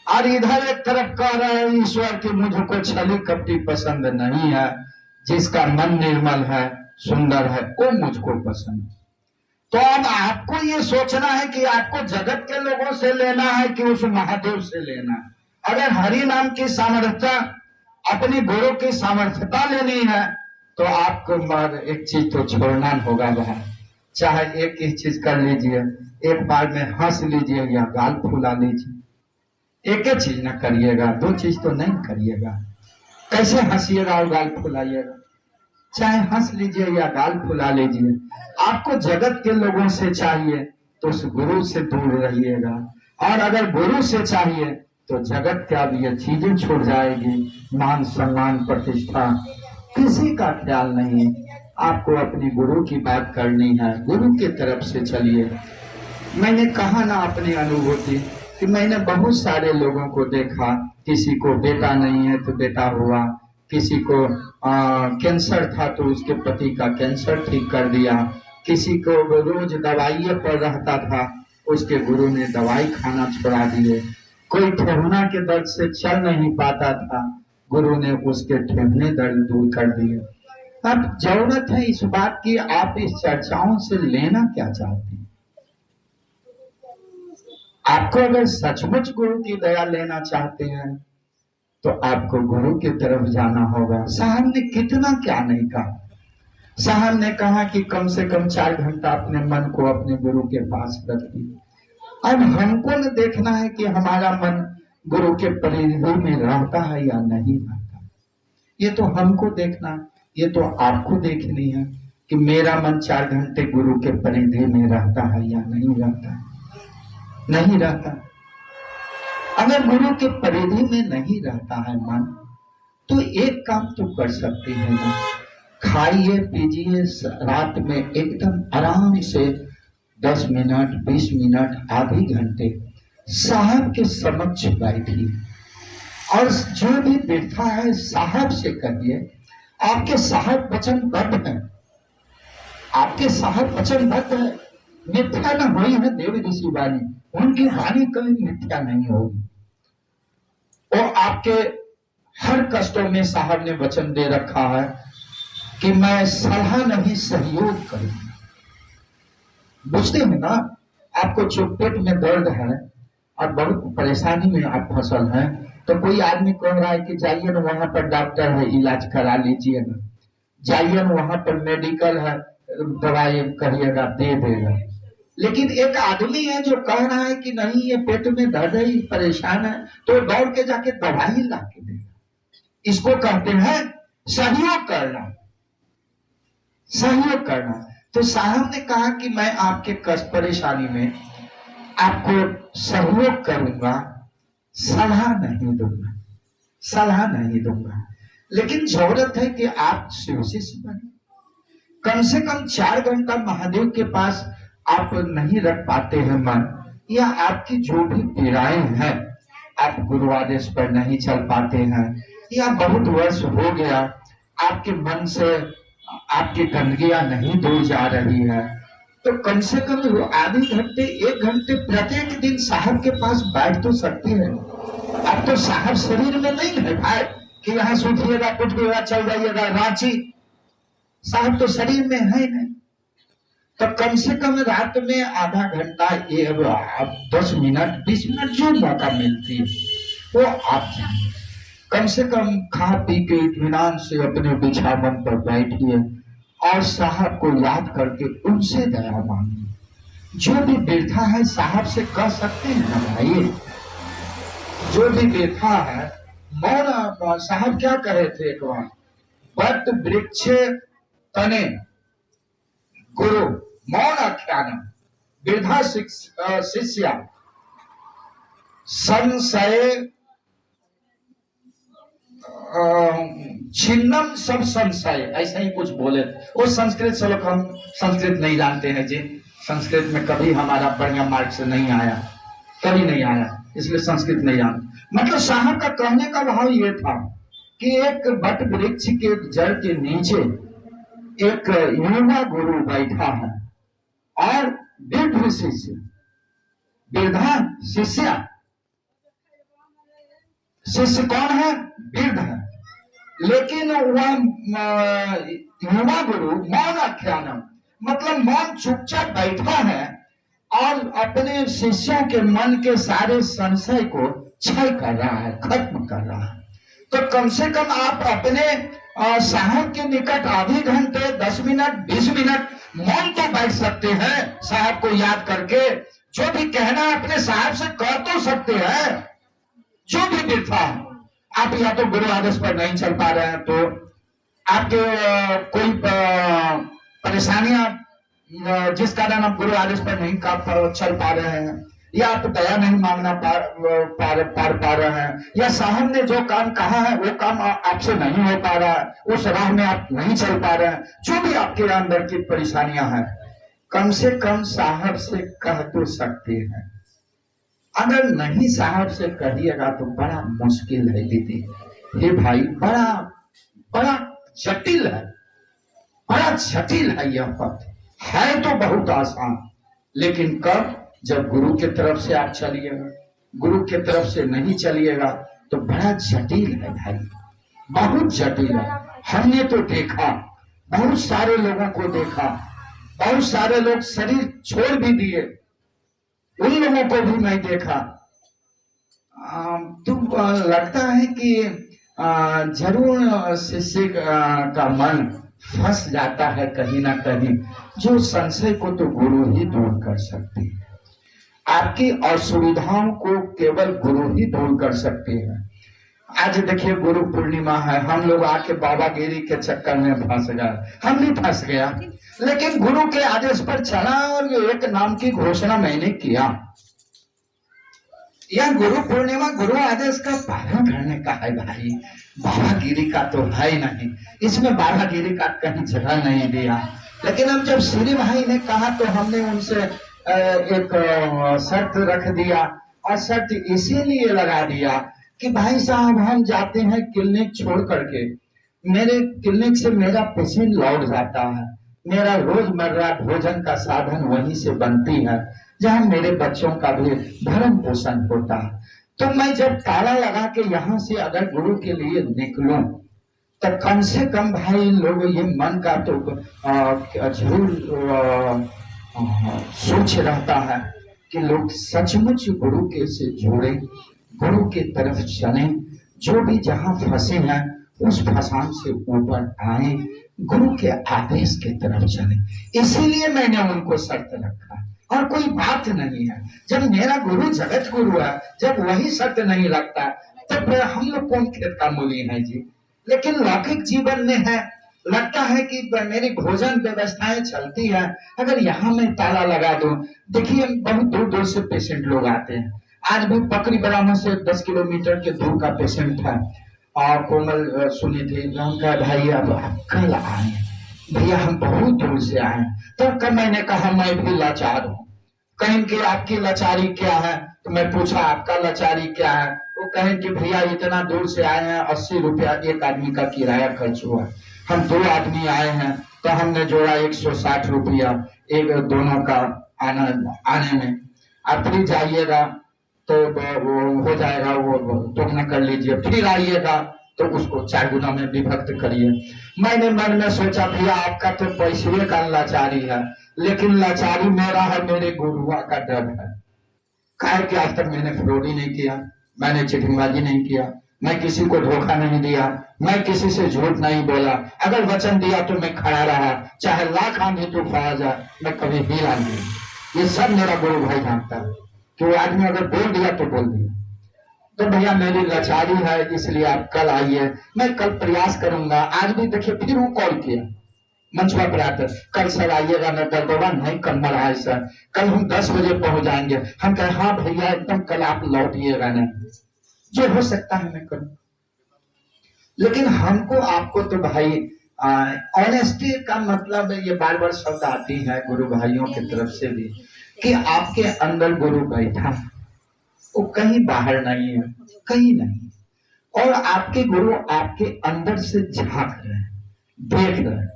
और इधर एक तरफ कह रहे हैं ईश्वर की मुझको छली कपटी पसंद नहीं है, जिसका मन निर्मल है सुंदर है वो मुझको पसंद। तो अब आपको ये सोचना है कि आपको जगत के लोगों से लेना है कि उस महादेव से लेना है। अगर हरि नाम की सामर्थ्यता अपनी गुरु की सामर्थ्यता लेनी है तो आपको एक चीज तो छोड़ना होगा भाई। चाहे एक ही चीज कर लीजिए, एक बार में हंस लीजिए या गाल फुला लीजिए, एक ही चीज ना करिएगा, दो चीज तो नहीं करिएगा। कैसे हंसिएगा और गाल फुलाइएगा? चाहे हंस लीजिए या गाल फुला लीजिए। आपको जगत के लोगों से चाहिए तो उस गुरु से दूर रहिएगा, और अगर गुरु से चाहिए तो जगत क्या भी ये चीजें छूट जाएगी। मान सम्मान प्रतिष्ठा किसी का ख्याल नहीं। आपको अपनी गुरु की बात करनी है, गुरु की तरफ से चलिए। मैंने कहा ना अपनी अनुभूति कि मैंने बहुत सारे लोगों को देखा, किसी को बेटा नहीं है तो बेटा हुआ, किसी को कैंसर था तो उसके पति का कैंसर ठीक कर दिया, किसी को रोज दवाइयों पर रहता था उसके गुरु ने दवाई खाना छोड़ा दिए, कोई ठेहुना के दर्द से चल नहीं पाता था गुरु ने उसके ठेहुने दर्द दूर कर दिए। अब जरूरत है इस बात की, आप इस चर्चाओं से लेना क्या चाहते हैं? आपको अगर सचमुच गुरु की दया लेना चाहते हैं तो आपको गुरु की तरफ जाना होगा। साहब ने कितना क्या नहीं कहा। साहब ने कहा कि कम से कम 4 घंटा अपने मन को अपने गुरु के पास रखिए। अब हमको न देखना है कि हमारा मन गुरु के परिधि में रहता है या नहीं रहता, ये तो हमको देखना, ये तो आपको देखनी है कि मेरा मन 4 घंटे गुरु के परिधि में रहता है या नहीं रहता। नहीं रहता। अगर गुरु के परिधि में नहीं रहता है मन तो एक काम तो कर सकते हैं ना, खाइए पीजिए, रात में एकदम आराम से 10 मिनट 20 मिनट आधे घंटे साहब के समक्ष बैठिए और जो भी बैठा है साहब से कहिए। आपके साहब वचनबद्ध हैं, आपके साहब वचनबद्ध है, मिथ्या न हुई है देव ऋषि वाणी, उनकी वाणी कभी मिथ्या नहीं होगी। और आपके हर कष्टों में साहब ने वचन दे रखा है कि मैं सलाह नहीं सहयोग करूंगा। बुझते हो ना, आपको जो पेट में दर्द है और बहुत परेशानी में आप फसल हैं तो कोई आदमी कह रहा है कि जाइए ना वहां पर डॉक्टर है इलाज करा लीजिए ना, जाइए ना वहां पर मेडिकल है दवाई करिएगा दे देगा। लेकिन एक आदमी है जो कह रहा है कि नहीं ये पेट में दर्द है परेशान है तो दौड़ के जाके दवाई ला के देगा। इसको कहते हैं सहयोग करना, सहयोग करना। तो साहब ने कहा कि मैं आपके कष्ट परेशानी में आपको सहयोग करूंगा, सलाह नहीं दूंगा, सलाह नहीं दूंगा। लेकिन जरूरत है कि आप शिव शिष्य बने। कम से कम 4 घंटा महादेव के पास आप नहीं रख पाते हैं मन, या आपकी जो भी पीड़ाएं हैं आप गुरु आदेश पर नहीं चल पाते हैं, या बहुत वर्ष हो गया आपके मन से आपकी गंदगियां नहीं दूर जा रही है, तो कम से कम आधे घंटे 1 घंटे प्रत्येक दिन साहब के पास बैठ तो सकती है। अब तो साहब शरीर में नहीं है भाई कि यहाँ सुधिएगा उठिएगा चल जाइएगा रांची, साहब तो शरीर में है नहीं। तो कम से कम रात में आधा घंटा 10 मिनट 20 मिनट जो मौका मिलती है वो आप कम से कम खा पी के इत्मीनान से अपने बिछावन पर बैठिए और साहब को याद करके उनसे दया मांगिए। जो भी वृथा है साहब से कह सकते हैं ना भाई, जो भी वृथा है मौन। साहब क्या कहे थे एक बार, बट वृक्ष तने गुरु मौन आख्यान वृद्धा शिष्या संशय छिन्नम सब संशय, ऐसा ही कुछ बोले। वो संस्कृत श्लोक, हम संस्कृत नहीं जानते हैं जी, संस्कृत में कभी हमारा बढ़िया मार्ग से नहीं आया, कभी नहीं आया, इसलिए संस्कृत नहीं जानते। मतलब साहब का कहने का भाव ये था कि एक बट वृक्ष के जड़ के नीचे एक युवा गुरु बैठा है और वृद्ध शिष्य, वृद्धा शिष्य, शिष्य कौन है? वृद्ध है। लेकिन वह युवा गुरु मौन आख्यानम, मतलब मौन चुपचाप बैठा है और अपने शिष्यों के मन के सारे संशय को क्षय कर रहा है, खत्म कर रहा है। तो कम से कम आप अपने साहब के निकट आधे घंटे, 10 मिनट, 20 मिनट मौन तो बैठ सकते हैं। साहब को याद करके जो भी कहना है अपने साहब से कह तो सकते हैं। जो भी वृथा है, आप या तो गुरु आदेश पर नहीं चल पा रहे हैं, तो आपके कोई परेशानियां जिस कारण आप गुरु आदेश पर नहीं चल पा रहे हैं, या आप दया नहीं मांगना पा रहे हैं, या साहब ने जो काम कहा है वो काम आपसे नहीं हो पा रहा है, उस राह में आप नहीं चल पा रहे हैं, जो भी आपके अंदर की परेशानियां हैं, कम से कम साहब से कह तो सकते हैं। अगर नहीं साहब से कहिएगा तो बड़ा मुश्किल है दीदी, ये भाई बड़ा बड़ा जटिल है, बड़ा जटिल है। यह पथ है तो बहुत आसान, लेकिन कब? जब गुरु के तरफ से आप चलिएगा। गुरु के तरफ से नहीं चलिएगा तो बड़ा जटिल है भाई, बहुत जटिल है। हमने तो देखा, बहुत सारे लोगों को देखा, बहुत सारे लोग शरीर छोड़ भी दिए, उन लोगों को भी मैं देखा। तो लगता है कि जरूर शिष्य का मन फंस जाता है कहीं ना कहीं। जो संशय को तो गुरु ही दूर कर सकते हैं, आपकी असुविधाओं को केवल गुरु ही दूर कर सकते हैं। आज देखिए गुरु पूर्णिमा है, हम लोग आके बाबागिरी के चक्कर में फंस गए। हम भी फंस गया, लेकिन गुरु के आदेश पर चला और एक नाम की घोषणा मैंने किया। यह गुरु पूर्णिमा गुरु आदेश का पालन करने का है भाई, बाबागिरी का तो है नहीं। इसमें बाबागिरी का कहीं जगह नहीं दिया। लेकिन हम जब श्री भाई ने कहा तो हमने उनसे एक शर्त रख दिया, और शर्त इसीलिए लगा दिया कि भाई साहब हम जाते हैं क्लिनिक छोड़ करके, मेरे क्लिनिक से मेरा पेशेंट लौट जाता है, मेरा रोजमर्रा भोजन का साधन वहीं से बनती है, जहां मेरे बच्चों का भी भरण पोषण होता है। तो मैं जब ताला लगा के यहाँ से अगर गुरु के लिए निकलूं तो कम से कम भाई लोग ये मन का तो जरूर सोच रहता है कि लोग सचमुच गुरु के से जुड़े, गुरु के तरफ चले, जो भी जहां फंसे हैं उस फसान से ऊपर आए, गुरु के आदेश की तरफ चले। इसीलिए मैंने उनको शर्त रखा, और कोई बात नहीं है। जब मेरा गुरु जगत गुरु है, जब वही शर्त नहीं रखता तब हम लोग कौन खेत का मूली है जी। लेकिन लौकिक जीवन में है, लगता है कि मेरी भोजन व्यवस्थाएं चलती है, अगर यहाँ मैं ताला लगा दूं। देखिए बहुत दूर दूर से पेशेंट लोग आते हैं। आज भी पकड़ी बरामद से 10 किलोमीटर के दूर का पेशेंट है, और कोमल सुनी थी, उनका भाई अब कल आए भैया, हम बहुत दूर से आए। तो कब मैंने कहा मैं भी लाचार हूँ। कहें कि आपकी लाचारी क्या है? तो मैं पूछा आपका लाचारी क्या है? वो कहें कि भैया इतना दूर से आए हैं, 80 रुपया एक आदमी का किराया खर्च हुआ, हम 2 आदमी आए हैं तो हमने जोड़ा 160 रुपया एक दोनों का आने में। आप फिर जाइएगा तो वो हो जाएगा, वो दोगुना कर लीजिए, फिर आइएगा तो उसको 4 गुना में विभक्त करिए। मैंने मन में सोचा भैया आपका तो पैसे का लाचारी है, लेकिन लाचारी मेरा है, मेरे गुरुआ का डर है। काहे कि आज तक मैंने फ्रॉडी नहीं किया, मैंने चिटिंगबाजी नहीं किया, मैं किसी को धोखा नहीं दिया, मैं किसी से झूठ नहीं बोला। अगर वचन दिया तो मैं खड़ा रहा, चाहे लाख आंधी तूफान आ जाए, मैं कभी हिला नहीं। ये सब मेरा गुरु भाई जानता है कि वो आदमी अगर बोल दिया तो बोल दिया। तो भैया मेरी लाचारी है, इसलिए आप कल आइए। मैं कल प्रयास करूंगा। आज भी देखिए फिर वो कॉल किया मंचवा पर आकर, कल सर आइएगा, मैं दर्दवा नहीं कमर है सर, कल हम 10 बजे पहुंच जाएंगे। हम कहे हाँ भैया एकदम कल आप लौटिएगा नहीं, जो हो सकता है मैं करूँ। लेकिन हमको आपको तो भाई ऑनेस्टी का मतलब ये बार बार शब्द आती है गुरु भाइयों की तरफ से भी कि आपके अंदर गुरु बैठा, वो कहीं बाहर नहीं है, कहीं नहीं। और आपके गुरु आपके अंदर से झांक रहे हैं, देख रहे हैं।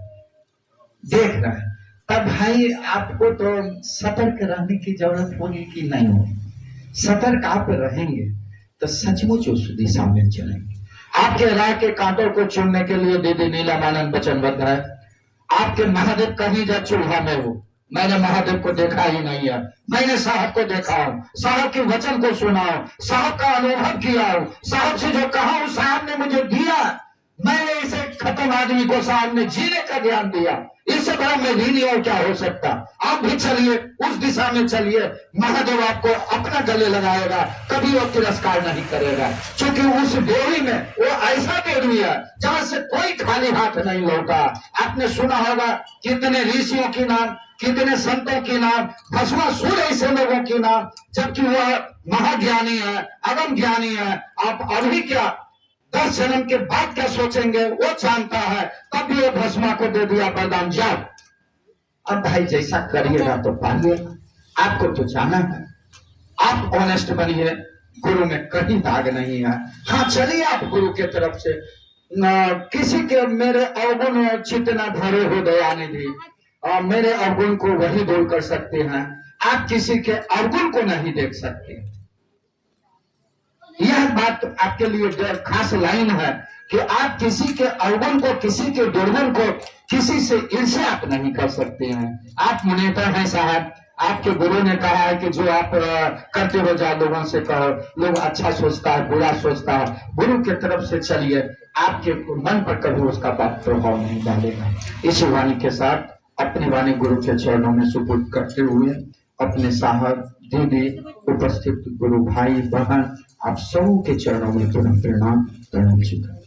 देख रहा है, तब भाई आपको तो सतर्क रहने की जरूरत होगी कि नहीं होगी। सतर्क आप रहेंगे तो सचमुच उस दिशा में चलेंगे। आपके राह के कांटों को चुनने के लिए दीदी नीलमानंद वचनबद्ध है। आपके महादेव कहीं जा चूल्हा में हो, मैंने महादेव को देखा ही नहीं है, मैंने साहब को देखा हूं, साहब के वचन को सुना हूं, साहब का अनुभव किया हूं, साहब से जो कहा हूं साहब ने मुझे दिया, मैंने इसे खत्म आदमी को साहब ने जीने का ज्ञान दिया, इससे बड़ा मेरी और क्या हो सकता। आप भी चलिए, उस दिशा में चलिए, महादेव आपको अपना गले लगाएगा, कभी वो तिरस्कार नहीं करेगा, क्योंकि उस डेयरी में वो ऐसा डेयरी है जहां से कोई खाली हाथ नहीं लौटा। आपने सुना होगा कितने ऋषियों के नाम, कितने संतों के नाम, भस्मासुर ऐसे लोगों के नाम, जबकि वह महाज्ञानी है, अगम ज्ञानी है। आप अभी क्या 10 जन्म के बाद क्या सोचेंगे वो जानता है, तब भी वो भस्मा को दे दिया वरदान, जाओ। अब भाई जैसा करिएगा तो पाइएगा, आपको तो जाना है। आप ऑनेस्ट बनिए, गुरु में कहीं दाग नहीं है। हाँ चलिए आप गुरु के तरफ से किसी के मेरे अवगुण चितना धरे हो दयानिधि, मेरे अवगुण को वही दूर कर सकते हैं, आप किसी के अवगुण को नहीं देख सकते। यह बात आपके लिए खास लाइन है कि आप किसी के अवगुण को, किसी के दुर्गुण को, किसी से ईर्ष्या आप नहीं कर सकते हैं। आप मुनीतर हैं साहब, आपके गुरु ने कहा है कि जो आप करते हो जा लोगों से कहो, लोग अच्छा सोचता है बुरा सोचता है, गुरु की तरफ से चलिए, आपके मन पर कभी उसका बात प्रभाव नहीं डालेगा। इसी वाणी के साथ अपनी वाणी गुरु के चरणों में सुपुर्द करते हुए अपने साहब, दीदी, उपस्थित गुरु भाई बहन, आप सबों के चरणों में पुनः प्रणाम करना चाहिए।